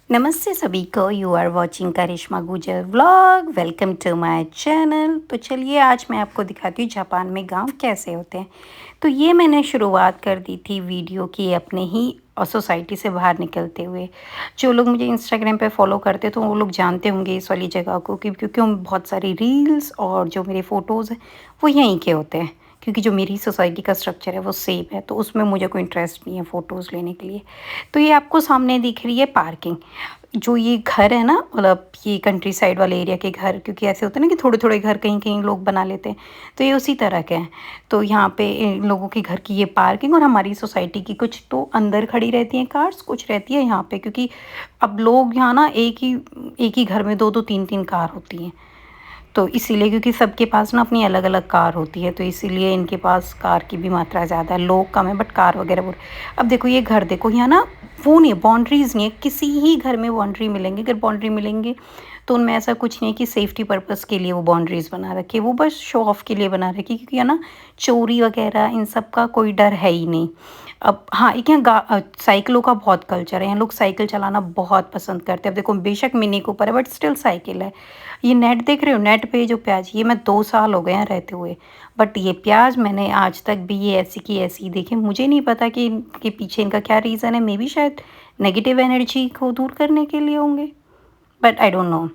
नमस्ते सभी को। You are watching Karishma Gujar vlog. Welcome to my channel. तो चलिए आज मैं आपको दिखाती हूँ जापान में गांव कैसे होते हैं। तो ये मैंने शुरुआत कर दी थी वीडियो की अपने ही सोसाइटी से बाहर निकलते हुए। जो लोग मुझे इंस्टाग्राम पे फॉलो करते तो वो लोग जानते होंगे इस वाली जगह को क्योंकि हम बहुत सारी रील्स और जो मेरे फ़ोटोज़ हैं वो यहीं के होते हैं। क्योंकि जो मेरी सोसाइटी का स्ट्रक्चर है वो सेम है तो उसमें मुझे कोई इंटरेस्ट नहीं है फ़ोटोज़ लेने के लिए। तो ये आपको सामने दिख रही है पार्किंग। जो ये घर है ना, मतलब ये कंट्री साइड वाले एरिया के घर, क्योंकि ऐसे होते हैं ना कि थोड़े थोड़े घर कहीं कहीं लोग बना लेते हैं। तो ये उसी तरह के हैं। तो यहाँ पे इन लोगों के घर की ये पार्किंग और हमारी सोसाइटी की कुछ तो अंदर खड़ी रहती हैं कार्स, कुछ रहती है यहाँ पे, क्योंकि अब लोग यहाँ ना एक ही घर में दो दो तीन तीन कार होती हैं। तो इसीलिए क्योंकि सबके पास ना अपनी अलग अलग कार होती है तो इसीलिए इनके पास कार की भी मात्रा ज़्यादा है। लोग कम है बट कार वगैरह वो। अब देखो ये घर देखो, यहाँ ना वो नहीं है, बाउंड्रीज नहीं है। किसी ही घर में बाउंड्री मिलेंगे, अगर बाउंड्री मिलेंगे तो उनमें ऐसा कुछ नहीं है कि सेफ्टी पर्पस के लिए वो बाउंड्रीज बना रखी है। वो बस शो ऑफ के लिए बना रखी है, क्योंकि है ना चोरी वगैरह इन सब का कोई डर है ही नहीं। अब हाँ, एक यहाँ साइकिलों का बहुत कल्चर है। यहाँ लोग साइकिल चलाना बहुत पसंद करते हैं। अब देखो बेशक मिनी कूपर है बट स्टिल साइकिल है। ये नेट देख रहे हो, नेट पे जो प्याज, ये मैं 2 साल हो गए हैं रहते हुए। बट ये प्याज मैंने आज तक भी ये ऐसी की ऐसी ही देखे। मुझे नहीं पता कि इनके पीछे इनका क्या रीज़न है। मे बी शायद नेगेटिव एनर्जी को दूर करने के लिए होंगे, बट आई डोंट नो।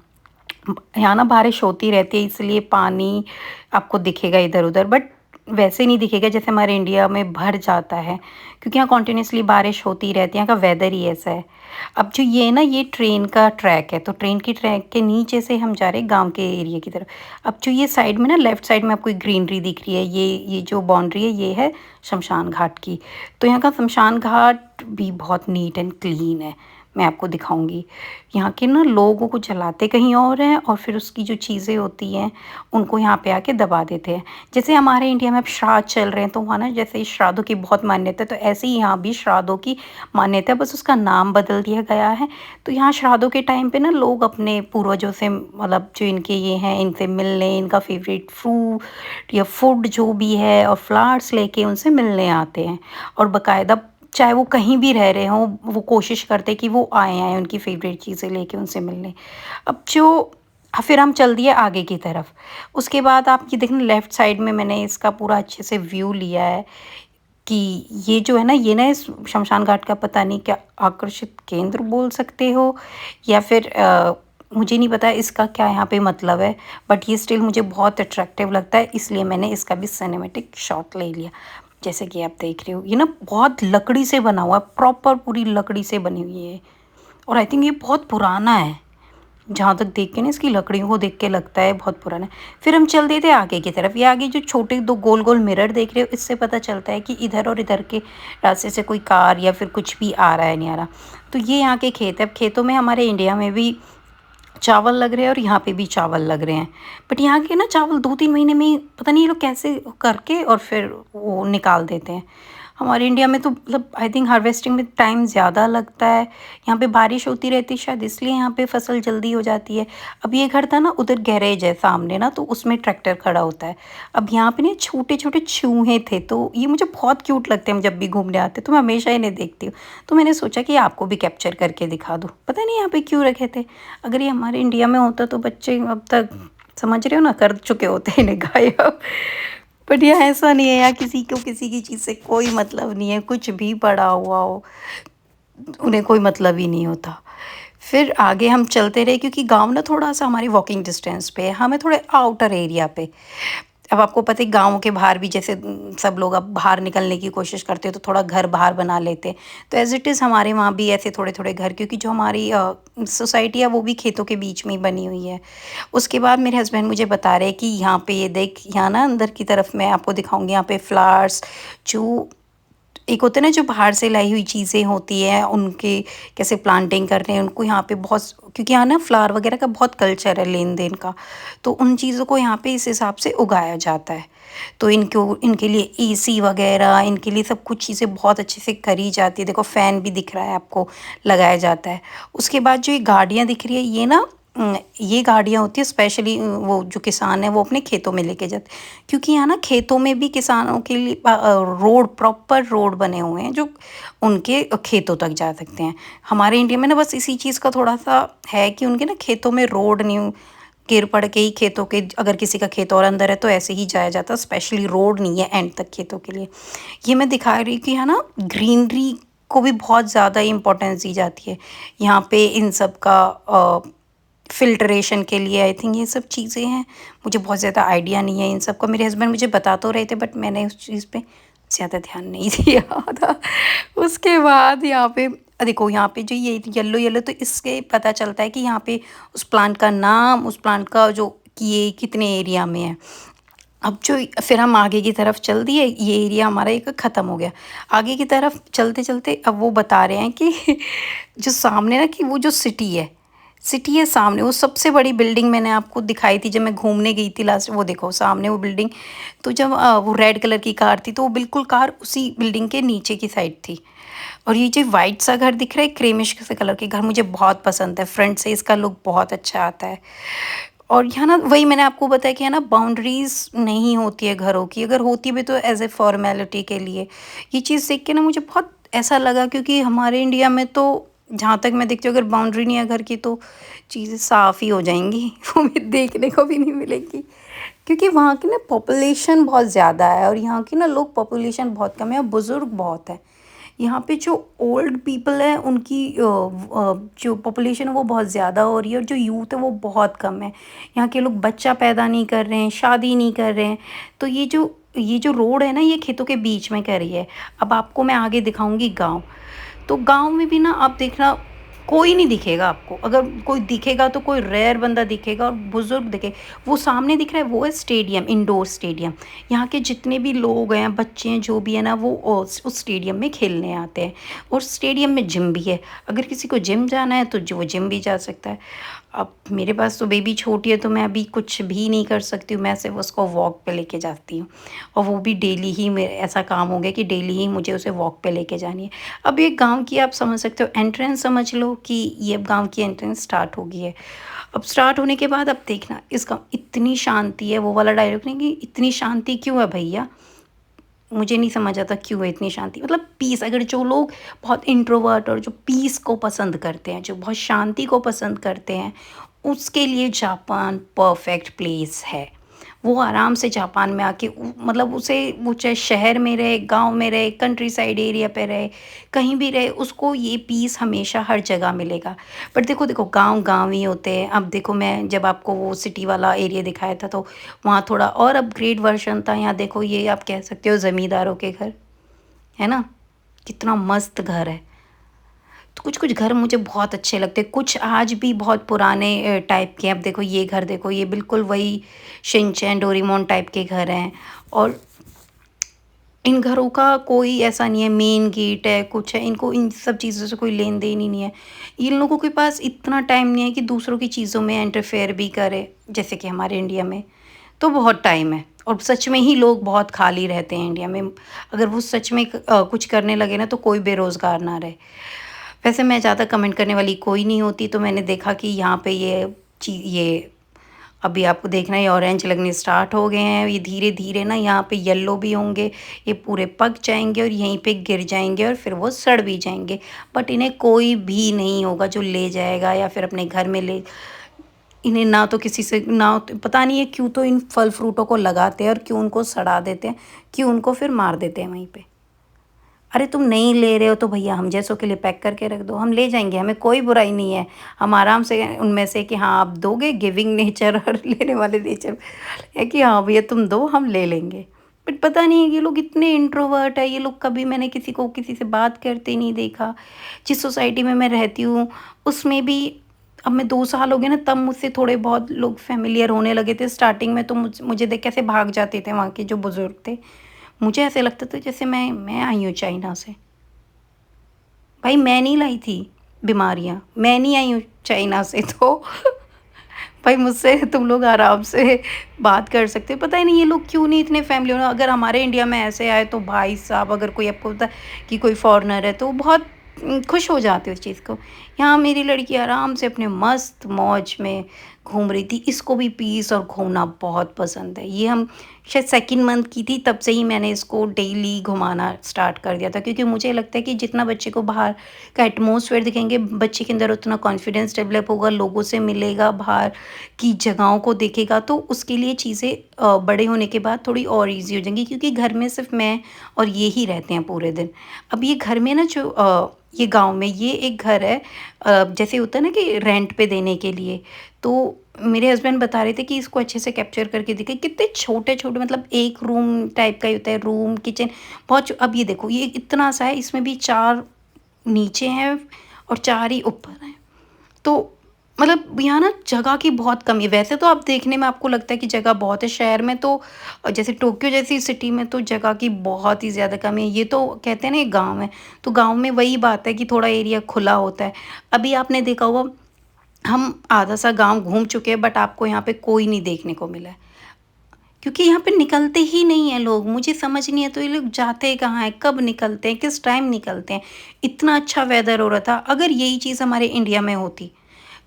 यहाँ ना बारिश होती रहती है इसलिए पानी आपको दिखेगा इधर उधर, बट वैसे नहीं दिखेगा जैसे हमारे इंडिया में भर जाता है, क्योंकि यहाँ कॉन्टिन्यूसली बारिश होती रहती है। यहाँ का वेदर ही ऐसा है। अब जो ये ना ये ट्रेन का ट्रैक है, तो ट्रेन की ट्रैक के नीचे से हम जा रहे हैं गांव के एरिया की तरफ। अब जो ये साइड में ना लेफ्ट साइड में आपको ग्रीनरी दिख रही है, ये जो बाउंड्री है ये है शमशान घाट की। तो यहाँ का शमशान घाट भी बहुत नीट एंड क्लीन है। मैं आपको दिखाऊंगी। यहाँ के ना लोगों को जलाते कहीं और हैं और फिर उसकी जो चीज़ें होती हैं उनको यहाँ पे आके दबा देते हैं। जैसे हमारे इंडिया में अब श्राद्ध चल रहे हैं तो वहाँ ना जैसे श्राद्धों की बहुत मान्यता है, तो ऐसे ही यहाँ भी श्राद्धों की मान्यता है, बस उसका नाम बदल दिया गया है। तो यहाँ श्राद्धों के टाइम पे ना लोग अपने पूर्वजों से, मतलब जो इनके ये हैं, इनसे मिलने, इनका फेवरेट फ्रूट या फूड जो भी है और फ्लावर्स लेके उनसे मिलने आते हैं। और बाकायदा चाहे वो कहीं भी रह रहे हों, वो कोशिश करते कि वो आएँ उनकी फ़ेवरेट चीज़ें लेके उनसे मिलने। अब जो फिर हम चल दिए आगे की तरफ। उसके बाद आप ये देखना लेफ़्ट साइड में मैंने इसका पूरा अच्छे से व्यू लिया है कि ये जो है ना, ये ना इस शमशान घाट का पता नहीं क्या आकर्षित केंद्र बोल सकते हो या फिर मुझे नहीं पता इसका क्या यहाँ पे मतलब है। बट ये स्टिल मुझे बहुत अट्रैक्टिव लगता है, इसलिए मैंने इसका भी सिनेमैटिक शॉट ले लिया। जैसे कि आप देख रहे हो ये ना बहुत लकड़ी से बना हुआ है, प्रॉपर पूरी लकड़ी से बनी हुई है। और आई थिंक ये बहुत पुराना है। जहाँ तक देख के ना इसकी लकड़ियों को देख के लगता है बहुत पुराना है। फिर हम चल देते आगे की तरफ। ये आगे जो छोटे 2 गोल-गोल मिरर देख रहे हो, इससे पता चलता है कि इधर और इधर के रास्ते से कोई कार या फिर कुछ भी आ रहा है, नहीं आ रहा। तो ये यहाँ के खेत है। अब खेतों में हमारे इंडिया में भी चावल लग रहे हैं और यहाँ पे भी चावल लग रहे हैं। बट यहाँ के ना चावल 2-3 महीने में ही पता नहीं ये लोग कैसे करके और फिर वो निकाल देते हैं। हमारे इंडिया में तो मतलब आई थिंक हार्वेस्टिंग में टाइम ज़्यादा लगता है। यहाँ पे बारिश होती रहती है शायद इसलिए यहाँ पे फसल जल्दी हो जाती है। अब ये घर था ना, उधर गैरेज है सामने ना, तो उसमें ट्रैक्टर खड़ा होता है। अब यहाँ पे ना छोटे-छोटे चूहे थे तो ये मुझे बहुत क्यूट लगते हैं। जब भी घूमने आते हैं तो मैं हमेशा इन्हें देखती हूँ। तो मैंने सोचा कि आपको भी कैप्चर करके दिखा दूँ। पता नहीं यहाँ पे क्यों रखे थे। अगर ये हमारे इंडिया में होता तो बच्चे अब तक समझ रहे हो ना, कर चुके होते इन्हें गायब। बट यहाँ ऐसा नहीं है। यहाँ किसी को किसी की चीज़ से कोई मतलब नहीं है। कुछ भी पड़ा हुआ हो उन्हें कोई मतलब ही नहीं होता। फिर आगे हम चलते रहे क्योंकि गाँव ना थोड़ा सा हमारी वॉकिंग डिस्टेंस पे है, हमें थोड़े आउटर एरिया पे। अब आपको पता है गाँव के बाहर भी जैसे सब लोग अब बाहर निकलने की कोशिश करते हैं तो थोड़ा घर बाहर बना लेते हैं। तो एज़ इट इज़ हमारे वहाँ भी ऐसे थोड़े-थोड़े घर, क्योंकि जो हमारी सोसाइटी है वो भी खेतों के बीच में ही बनी हुई है। उसके बाद मेरे हस्बैंड मुझे बता रहे हैं कि यहाँ पे ये देख, यहाँ ना अंदर की तरफ मैं आपको दिखाऊँगी, यहाँ पे फ्लावर्स जो एक होते हैं ना जो बाहर से लाई हुई चीज़ें होती हैं उनके कैसे प्लांटिंग कर रहे हैं उनको यहाँ पे बहुत, क्योंकि यहाँ ना फ्लावर वगैरह का बहुत कल्चर है लेन देन का। तो उन चीज़ों को यहाँ पे इस हिसाब से उगाया जाता है। तो इनको इनके लिए एसी वगैरह, इनके लिए सब कुछ चीज़ें बहुत अच्छे से करी जाती है। देखो फ़ैन भी दिख रहा है आपको, लगाया जाता है। उसके बाद जो ये गाड़ियाँ दिख रही है ये ना ये गाड़ियाँ होती हैं स्पेशली वो जो किसान हैं वो अपने खेतों में लेके जाते हैं। क्योंकि यहाँ ना खेतों में भी किसानों के लिए रोड प्रॉपर रोड बने हुए हैं जो उनके खेतों तक जा सकते हैं। हमारे इंडिया में ना बस इसी चीज़ का थोड़ा-सा है कि उनके ना खेतों में रोड नहीं, गिर पड़ के ही खेतों के अगर किसी का खेत और अंदर है तो ऐसे ही जाया जाता है, स्पेशली रोड नहीं है एंड तक खेतों के लिए। ये मैं दिखा रही कि है ना ग्रीनरी को भी बहुत ज़्यादा इम्पोर्टेंस दी जाती है। यहाँ पे इन सब का फ़िल्टरेशन के लिए आई थिंक ये सब चीज़ें हैं। मुझे बहुत ज़्यादा आइडिया नहीं है इन सब का। मेरे हस्बैंड मुझे बता तो रहे थे बट मैंने उस चीज़ पे ज़्यादा ध्यान नहीं दिया था। उसके बाद यहाँ पे देखो यहाँ पे जो ये येलो-येलो तो इससे पता चलता है कि यहाँ पे उस प्लांट का नाम, उस प्लांट का जो कि ये कितने एरिया में है। अब जो फिर हम आगे की तरफ चल दिए, ये एरिया हमारा एक ख़त्म हो गया। आगे की तरफ चलते-चलते अब वो बता रहे हैं कि जो सामने ना कि वो जो सिटी है सामने, वो सबसे बड़ी बिल्डिंग मैंने आपको दिखाई थी जब मैं घूमने गई थी लास्ट, वो देखो सामने वो बिल्डिंग। तो जब वो रेड कलर की कार थी तो वो बिल्कुल कार उसी बिल्डिंग के नीचे की साइड थी। और ये जो वाइट सा घर दिख रहा है क्रीमिश से कलर के घर मुझे बहुत पसंद है, फ्रंट से इसका लुक बहुत अच्छा आता है। और यहाँ ना वही मैंने आपको बताया कि है ना बाउंड्रीज़ नहीं होती है घरों की, अगर होती भी तो एज़ ए फॉर्मेलिटी के लिए। ये चीज़ देख के ना मुझे बहुत ऐसा लगा क्योंकि हमारे इंडिया में तो जहाँ तक मैं देखती हूँ अगर बाउंड्री नहीं है घर की तो चीज़ें साफ़ ही हो जाएँगी वो भी देखने को भी नहीं मिलेंगी। क्योंकि वहाँ की ना पॉपुलेशन बहुत ज़्यादा है और यहाँ की ना लोग पॉपुलेशन बहुत कम है और बुज़ुर्ग बहुत है। यहाँ पे जो ओल्ड पीपल है उनकी जो पॉपुलेशन है वो बहुत ज़्यादा हो रही है और जो यूथ है वो बहुत कम है। यहाँ के लोग बच्चा पैदा नहीं कर रहे हैं, शादी नहीं कर रहे हैं। तो ये जो रोड है ना ये खेतों के बीच में कर रही है। अब आपको मैं आगे दिखाऊँगी गाँव। तो गाँव में भी ना आप देखना कोई नहीं दिखेगा आपको, अगर कोई दिखेगा तो कोई रेयर बंदा दिखेगा और बुज़ुर्ग दिखे। वो सामने दिख रहा है वो है स्टेडियम, इंडोर स्टेडियम। यहाँ के जितने भी लोग हैं, बच्चे हैं, जो भी है ना वो उस स्टेडियम में खेलने आते हैं। और स्टेडियम में जिम भी है, अगर किसी को जिम जाना है तो जो वो जिम भी जा सकता है। अब मेरे पास तो बेबी छोटी है तो मैं अभी कुछ भी नहीं कर सकती हूँ, मैं सिर्फ उसको वॉक पे लेके जाती हूँ। और वो भी डेली ही मेरे ऐसा काम हो गया कि डेली ही मुझे उसे वॉक पे लेके जानी है। अब ये गाँव की आप समझ सकते हो एंट्रेंस, समझ लो कि ये अब गाँव की एंट्रेंस स्टार्ट हो गई है। अब स्टार्ट होने के बाद अब देखना इस गाँव इतनी शांति है, वो वाला डायलॉग नहीं कि इतनी शांति क्यों है भैया? मुझे नहीं समझ आता क्यों है इतनी शांति, मतलब पीस। अगर जो लोग बहुत इंट्रोवर्ट और जो पीस को पसंद करते हैं, जो बहुत शांति को पसंद करते हैं, उसके लिए जापान परफेक्ट प्लेस है। वो आराम से जापान में आके मतलब उसे वो चाहे शहर में रहे, गांव में रहे, कंट्री साइड एरिया पे रहे, कहीं भी रहे, उसको ये पीस हमेशा हर जगह मिलेगा। बट देखो देखो गांव गांव ही होते हैं। अब देखो मैं जब आपको वो सिटी वाला एरिया दिखाया था तो वहाँ थोड़ा और अपग्रेड वर्जन था। यहाँ देखो ये आप कह सकते हो ज़मींदारों के घर, है ना? कितना मस्त घर है। तो कुछ कुछ घर मुझे बहुत अच्छे लगते हैं, कुछ आज भी बहुत पुराने टाइप के हैं। अब देखो ये घर देखो, ये बिल्कुल वही शिनचैन डोरेमोन टाइप के घर हैं। और इन घरों का कोई ऐसा नहीं है मेन गेट है कुछ है, इनको इन सब चीज़ों से कोई लेन देन ही नहीं है। इन लोगों के पास इतना टाइम नहीं है कि दूसरों की चीज़ों में इंटरफेयर भी करे, जैसे कि हमारे इंडिया में तो बहुत टाइम है। और सच में ही लोग बहुत खाली रहते हैं इंडिया में। अगर वो सच में कुछ करने लगे ना तो कोई बेरोज़गार ना रहे। वैसे मैं ज़्यादा कमेंट करने वाली कोई नहीं होती, तो मैंने देखा कि यहाँ पे ये अभी आपको देखना है, ये ऑरेंज लगने स्टार्ट हो गए हैं। ये धीरे-धीरे ना यहाँ पे येलो भी होंगे, ये पूरे पक जाएँगे और यहीं पे गिर जाएँगे और फिर वो सड़ भी जाएँगे। बट इन्हें कोई भी नहीं होगा जो ले जाएगा या फिर अपने घर में ले। इन्हें ना तो किसी से ना तो पता नहीं है क्यों तो इन फल फ्रूटों को लगाते हैं और क्यों उनको सड़ा देते हैं, क्यों उनको फिर मार देते हैं वहीं पे। अरे तुम नहीं ले रहे हो तो भैया हम जैसों के लिए पैक करके रख दो, हम ले जाएँगे, हमें कोई बुराई नहीं है। हम आराम से उनमें से कि हाँ, आप दोगे, गिविंग नेचर और लेने वाले नेचर है कि हाँ भैया तुम दो, हम ले लेंगे। बट पता नहीं है ये लोग इतने इंट्रोवर्ट है, ये लोग कभी मैंने किसी को किसी से बात करते नहीं देखा। जिस सोसाइटी में मैं रहती हूँ उसमें भी अब मैं 2 साल हो गए ना, तब मुझसे थोड़े बहुत लोग फ़ैमिलियर होने लगे थे। स्टार्टिंग में तो मुझे देख कैसे भाग जाते थे वहाँ के जो बुज़ुर्ग थे। मुझे ऐसे लगता था जैसे मैं आई हूँ चाइना से। भाई मैं नहीं लाई थी बीमारियाँ, मैं नहीं आई हूँ चाइना से तो भाई मुझसे तुम लोग आराम से बात कर सकते हो। पता ही नहीं ये लोग क्यों नहीं इतने फैमिली। अगर हमारे इंडिया में ऐसे आए तो भाई साहब, अगर कोई आपको पता है कि कोई फ़ॉरेनर है तो वो बहुत खुश हो जाते हो उस चीज़ को। यहाँ मेरी लड़की आराम से अपने मस्त मौज में घूम रही थी। इसको भी पीस और घूमना बहुत पसंद है। ये हम शायद सेकंड मंथ की थी, तब से ही मैंने इसको डेली घुमाना स्टार्ट कर दिया था, क्योंकि मुझे लगता है कि जितना बच्चे को बाहर का एटमॉस्फेयर दिखेंगे, बच्चे के अंदर उतना कॉन्फिडेंस डेवलप होगा, लोगों से मिलेगा, बाहर की जगहों को देखेगा, तो उसके लिए चीज़ें बड़े होने के बाद थोड़ी और ईज़ी हो जाएँगी, क्योंकि घर में सिर्फ़ मैं और ये ही रहते हैं पूरे दिन। अब ये घर में ना जो ये गाँव में ये एक घर है, जैसे होता है ना कि रेंट पे देने के लिए, तो मेरे हस्बैंड बता रहे थे कि इसको अच्छे से कैप्चर करके दिखे, कितने छोटे-छोटे, मतलब एक रूम टाइप का ही होता है, रूम, किचन, अब ये देखो ये इतना सा है, इसमें भी 4 नीचे हैं और 4 ही ऊपर हैं। तो मतलब यहाँ ना जगह की बहुत कमी है। वैसे तो आप देखने में आपको लगता है कि जगह बहुत है, शहर में तो जैसे टोक्यो जैसी सिटी में तो जगह की बहुत ही ज़्यादा कमी है। ये तो कहते हैं ना, ये गाँव है, तो गाँव में वही बात है कि थोड़ा एरिया खुला होता है। अभी आपने देखा होगा, हम आधा सा गाँव घूम चुके हैं, बट आपको यहाँ पे कोई नहीं देखने को मिला है। क्योंकि यहाँ पे निकलते ही नहीं हैं लोग, मुझे समझ नहीं है तो ये लोग जाते कहाँ हैं, कब निकलते हैं, किस टाइम निकलते हैं। इतना अच्छा वेदर हो रहा था, अगर यही चीज़ हमारे इंडिया में होती,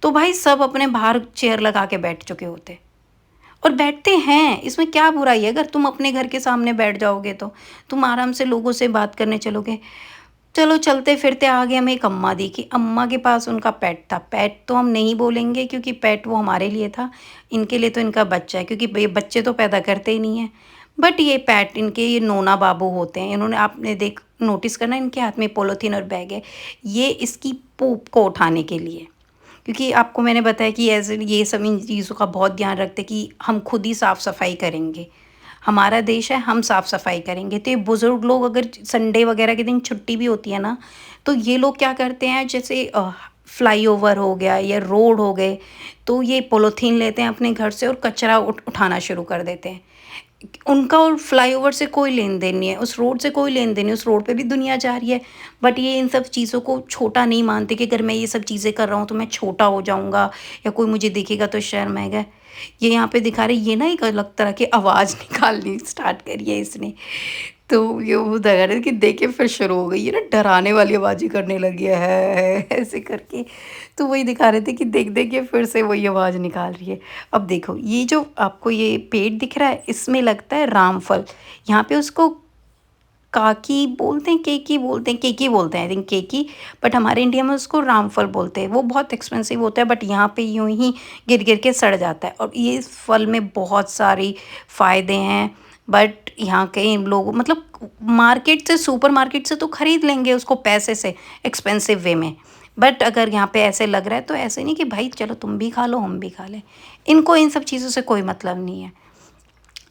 तो भाई सब अपने बाहर चेयर लगा के बैठ चुके होते। और बैठते हैं, इसमें क्या बुराई है? अगर तुम अपने घर के सामने बैठ जाओगे तो तुम आराम से लोगों से बात करने चलोगे। चलो चलते-फिरते आगे हमें एक अम्मा दिखी, अम्मा के पास उनका पेट था। पेट तो हम नहीं बोलेंगे, क्योंकि पेट वो हमारे लिए था, इनके लिए तो इनका बच्चा है, क्योंकि ये बच्चे तो पैदा करते ही नहीं हैं। बट ये पेट इनके, ये नोना बाबू होते हैं, इन्होंने, आपने देख नोटिस करना, इनके हाथ में पॉलीथीन और बैग है, ये इसकी पूप को उठाने के लिए। क्योंकि आपको मैंने बताया कि ऐसे ये सब इन चीज़ों का बहुत ध्यान रखते हैं कि हम खुद ही साफ़-सफ़ाई करेंगे। हमारा देश है, हम साफ़-सफ़ाई करेंगे। तो ये बुज़ुर्ग लोग, अगर संडे वग़ैरह के दिन छुट्टी भी होती है ना, तो ये लोग क्या करते हैं, जैसे फ्लाईओवर हो गया या रोड हो गए, तो ये पॉलीथीन लेते हैं अपने घर से और कचरा उठाना शुरू कर देते हैं। उनका और फ्लाईओवर से कोई लेन-देन नहीं है, उस रोड से कोई लेन-देन नहीं है, उस रोड पे भी दुनिया जा रही है। बट ये इन सब चीज़ों को छोटा नहीं मानते कि अगर मैं ये सब चीज़ें कर रहा हूँ तो मैं छोटा हो जाऊँगा, या कोई मुझे देखेगा तो शर्माएगा। ये यहाँ पे दिखा रहे, ये ना एक अलग तरह की आवाज़ निकालनी स्टार्ट करी है इसने। तो ये वो लगा रहा है कि देख के फिर शुरू हो गई, ये ना डराने वाली आवाज़ें करने लगी है ऐसे करके। तो वही दिखा रहे थे कि देख-देख के फिर से वही आवाज़ निकाल रही है। अब देखो, ये जो आपको ये पेड़ दिख रहा है, इसमें लगता है रामफल। यहाँ पे उसको काकी बोलते हैं, केकी बोलते हैं, आई थिंक केकी, बट हमारे इंडिया में उसको रामफल बोलते हैं। वो बहुत एक्सपेंसिव होता है, बट यहाँ पे यूँ ही गिर-गिर के सड़ जाता है, और ये इस फल में बहुत सारी फ़ायदे हैं। बट यहाँ के लोग, मतलब मार्केट से, सुपरमार्केट से तो खरीद लेंगे उसको पैसे से, एक्सपेंसिव वे में। बट अगर यहाँ पे ऐसे लग रहा है, तो ऐसे नहीं कि भाई चलो तुम भी खा लो, हम भी खा लें। इनको इन सब चीज़ों से कोई मतलब नहीं है।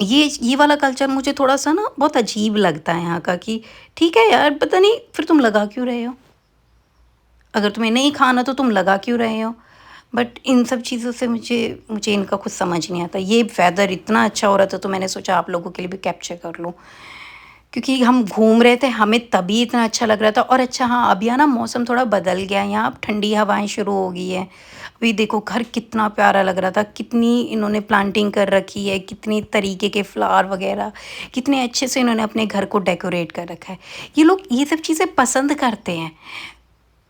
ये वाला कल्चर मुझे थोड़ा-सा ना बहुत अजीब लगता है यहाँ का, कि ठीक है यार, पता नहीं फिर तुम लगा क्यों रहे हो? अगर तुम्हें नहीं खाना तो तुम लगा क्यों रहे हो? बट इन सब चीज़ों से मुझे मुझे इनका कुछ समझ नहीं आता। ये वेदर इतना अच्छा हो रहा था, तो मैंने सोचा आप लोगों के लिए भी कैप्चर कर लूँ। क्योंकि हम घूम रहे थे, हमें तभी इतना अच्छा लग रहा था। और अच्छा हाँ, अब यहाँ ना मौसम थोड़ा बदल गया है, यहाँ अब ठंडी हवाएँ शुरू हो गई हैं। अभी देखो घर कितना प्यारा लग रहा था, कितनी इन्होंने प्लांटिंग कर रखी है, कितनी तरीके के फ्लावर वगैरह, कितने अच्छे से इन्होंने अपने घर को डेकोरेट कर रखा है। ये लोग ये सब चीज़ें पसंद करते हैं,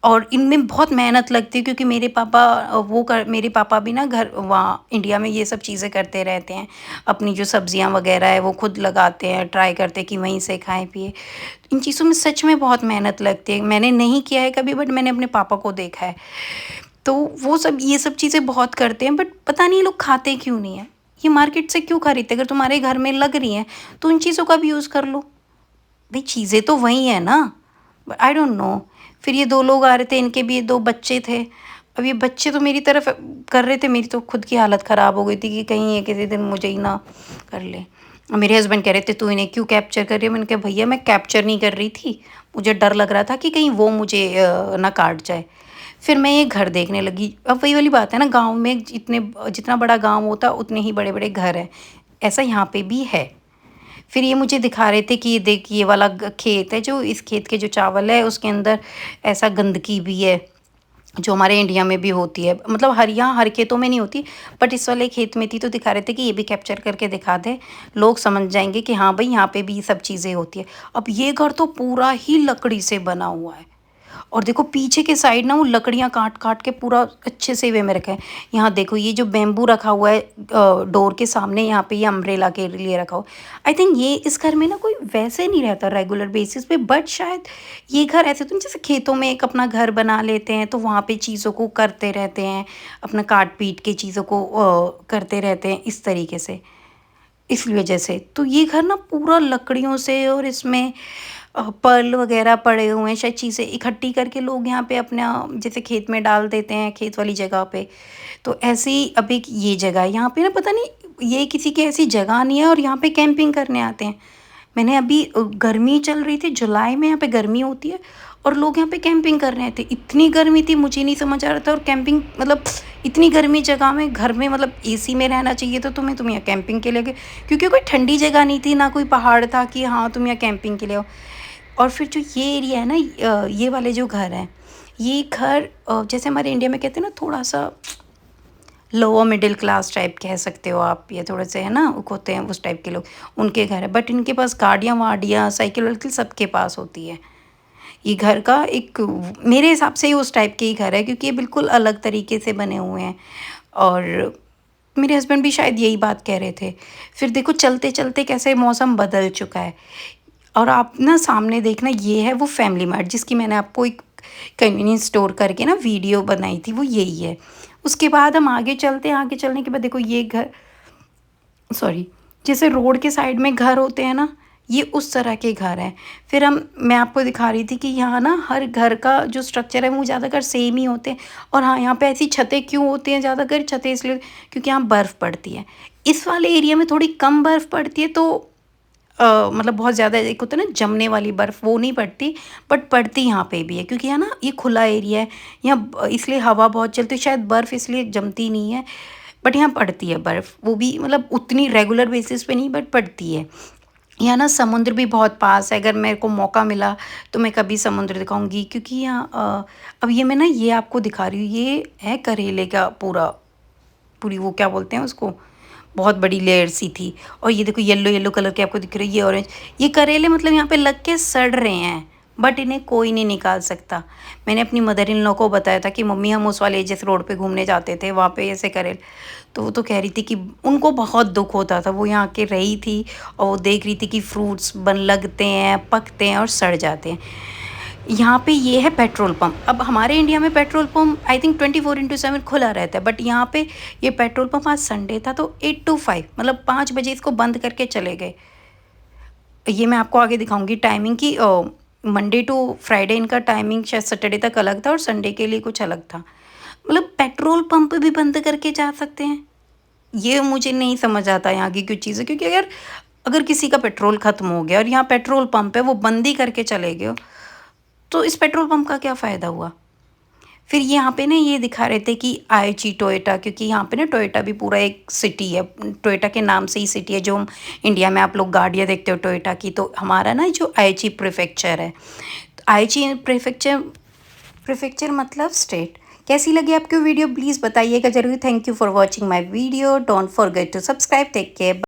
और इनमें बहुत मेहनत लगती है, क्योंकि मेरे पापा भी ना घर वहाँ इंडिया में ये सब चीज़ें करते रहते हैं। अपनी जो सब्जियाँ वगैरह है वो खुद लगाते हैं, ट्राई करते हैं कि वहीं से खाएँ पिएँ। इन चीज़ों में सच में बहुत मेहनत लगती है। मैंने नहीं किया है कभी, बट मैंने अपने पापा को देखा है। तो वो सब ये सब चीज़ें बहुत करते हैं, बट पता नहीं ये लोग खाते क्यों नहीं हैं? ये मार्केट से क्यों खरीदते हैं? अगर तुम्हारे घर में लग रही हैं, तो उन चीज़ों का भी यूज़ कर लो। भई चीज़ें तो वही हैं ना। I don't know. फिर ये 2 लोग आ रहे थे, इनके भी 2 बच्चे थे। अब ये बच्चे तो मेरी तरफ कर रहे थे, मेरी तो खुद की हालत ख़राब हो गई थी कि कहीं ये किसी दिन मुझे ही ना कर ले। मेरे हस्बैंड कह रहे थे तू इन्हें क्यों कैप्चर कर रही है? मैंने कहा भैया मैं कैप्चर नहीं कर रही थी, मुझे डर लग रहा था कि कहीं वो मुझे ना काट जाए। फिर मैं ये घर देखने लगी। अब वही वाली बात है ना, गाँव में जितना बड़ा गाँव होता है उतने ही बड़े-बड़े घर हैं। ऐसा यहाँ पे भी है। फिर ये मुझे दिखा रहे थे कि ये देख, ये वाला खेत है, जो इस खेत के जो चावल है उसके अंदर ऐसा गंदगी भी है, जो हमारे इंडिया में भी होती है। मतलब यहाँ हर खेतों में नहीं होती, बट इस वाले खेत में थी, तो दिखा रहे थे कि ये भी कैप्चर करके दिखा दे, लोग समझ जाएंगे कि हाँ भाई यहाँ पे भी ये सब चीज़ें होती है। अब ये घर तो पूरा ही लकड़ी से बना हुआ है, और देखो पीछे के साइड ना वो लकड़ियाँ काट काट के पूरा अच्छे से वे में रखा है। यहाँ देखो ये जो बैम्बू रखा हुआ है डोर के सामने, यहाँ पे ये अम्ब्रेला के लिए रखा हो। आई थिंक ये इस घर में ना कोई वैसे नहीं रहता रेगुलर बेसिस पे, बट शायद ये घर ऐसे तो जैसे खेतों में एक अपना घर बना लेते हैं तो वहाँ पे चीज़ों को करते रहते हैं, अपना काट पीट के चीज़ों को करते रहते हैं इस तरीके से, इस वजह से। तो ये घर ना पूरा लकड़ियों से, और इसमें पर्ल वगैरह पड़े हुए हैं, शायद चीज़ें इकट्ठी करके लोग यहाँ पे अपना जैसे खेत में डाल देते हैं, खेत वाली जगह पे। तो ऐसे ही अब एक ये जगह है यहाँ पे ना, पता नहीं ये किसी की ऐसी जगह नहीं है, और यहाँ पे कैंपिंग करने आते हैं। मैंने अभी गर्मी चल रही थी, जुलाई में यहाँ पे गर्मी होती है और लोग यहाँ पे कैंपिंग कर रहे थे। इतनी गर्मी थी, मुझे नहीं समझ आ रहा था। और कैंपिंग मतलब इतनी गर्मी जगह में, घर में मतलब एसी में रहना चाहिए तो तुम यहाँ कैंपिंग के लिए गए, क्योंकि कोई ठंडी जगह नहीं थी, ना कोई पहाड़ था कि हाँ तुम यहाँ कैंपिंग के लिए हो। और फिर जो ये एरिया है ना, ये वाले जो घर हैं, ये घर जैसे हमारे इंडिया में कहते हैं ना, थोड़ा सा लोअर मिडिल क्लास टाइप कह सकते हो आप, ये थोड़े से है ना होते हैं उस टाइप के लोग, उनके घर है। बट इनके पास गाड़ियाँ वाड़ियाँ साइकिल वाइकिल सबके पास होती है। ये घर का एक मेरे हिसाब से ही उस टाइप के ही घर है, क्योंकि ये बिल्कुल अलग तरीके से बने हुए हैं। और मेरे हस्बैंड भी शायद यही बात कह रहे थे। फिर देखो चलते चलते कैसे मौसम बदल चुका है। और आप ना सामने देखना, ये है वो फैमिली मार्ट जिसकी मैंने आपको एक कन्वीनियंस स्टोर करके ना वीडियो बनाई थी, वो यही है। उसके बाद हम आगे चलते हैं, आगे चलने के बाद देखो ये घर, सॉरी, जैसे रोड के साइड में घर होते हैं ना, ये उस तरह के घर हैं। फिर मैं आपको दिखा रही थी कि यहाँ ना हर घर का जो स्ट्रक्चर है वो ज़्यादातर सेम ही होते हैं। और हाँ, यहाँ पे ऐसी छतें क्यों होती हैं ज़्यादातर, छतें इसलिए क्योंकि यहाँ बर्फ़ पड़ती है। इस वाले एरिया में थोड़ी कम बर्फ़ पड़ती है, तो मतलब बहुत ज़्यादा एक होता है ना जमने वाली बर्फ़, वो नहीं पड़ती, बट पड़ती यहाँ पे भी है, क्योंकि है ना ये खुला एरिया है यहाँ, इसलिए हवा बहुत चलती है, शायद बर्फ़ इसलिए जमती नहीं है। बट यहाँ पड़ती है बर्फ़, वो भी मतलब उतनी रेगुलर बेसिस पे नहीं, बट पड़ती है। यहाँ ना समुद्र भी बहुत पास है, अगर मेरे को मौका मिला तो मैं कभी समुद्र दिखाऊंगी, क्योंकि यहाँ अब ये मैं ना ये आपको दिखा रही हूँ, ये है करेले का पूरी वो क्या बोलते हैं उसको, बहुत बड़ी लेयर सी थी। और ये देखो येलो येलो कलर के आपको दिख रही है, ये ऑरेंज, ये करेले मतलब यहाँ पे लग के सड़ रहे हैं, बट इन्हें कोई नहीं निकाल सकता। मैंने अपनी मदर इन लॉ को बताया था कि मम्मी हम उस वाले जिस रोड पे घूमने जाते थे वहाँ पे ऐसे करेल, तो वो तो कह रही थी कि उनको बहुत दुख होता था। वो यहाँ के रही थी और वो देख रही थी कि फ्रूट्स बन लगते हैं, पकते हैं और सड़ जाते हैं। यहाँ पे ये है पेट्रोल पंप। अब हमारे इंडिया में पेट्रोल पंप आई थिंक 24/7 खुला रहता है, बट यहाँ पे ये पेट्रोल पंप आज संडे था तो 8 to 5 मतलब 5 बजे इसको बंद करके चले गए। ये मैं आपको आगे दिखाऊंगी टाइमिंग की। मंडे टू फ्राइडे इनका टाइमिंग शायद सैटरडे तक अलग था और संडे के लिए कुछ अलग था। मतलब पेट्रोल पंप भी बंद करके जा सकते हैं, ये मुझे नहीं समझ आता यहाँ की कुछ चीज़ें। क्योंकि अगर अगर किसी का पेट्रोल ख़त्म हो गया और यहाँ पेट्रोल पंप है वो बंद ही करके चले गए, तो इस पेट्रोल पंप का क्या फ़ायदा हुआ। फिर यहाँ पे ना ये दिखा रहे थे कि आईची टोयोटा, क्योंकि यहाँ पे ना टोयोटा भी पूरा एक सिटी है, टोयोटा के नाम से ही सिटी है। जो हम इंडिया में आप लोग गाड़ियाँ देखते हो टोयोटा की, तो हमारा ना जो आईची प्रीफेक्चर है, आईची प्रीफेक्चर मतलब स्टेट। कैसी लगी आपको वीडियो प्लीज़ बताइएगा ज़रूर। Thank you for watching my video, don't forget to subscribe, take care.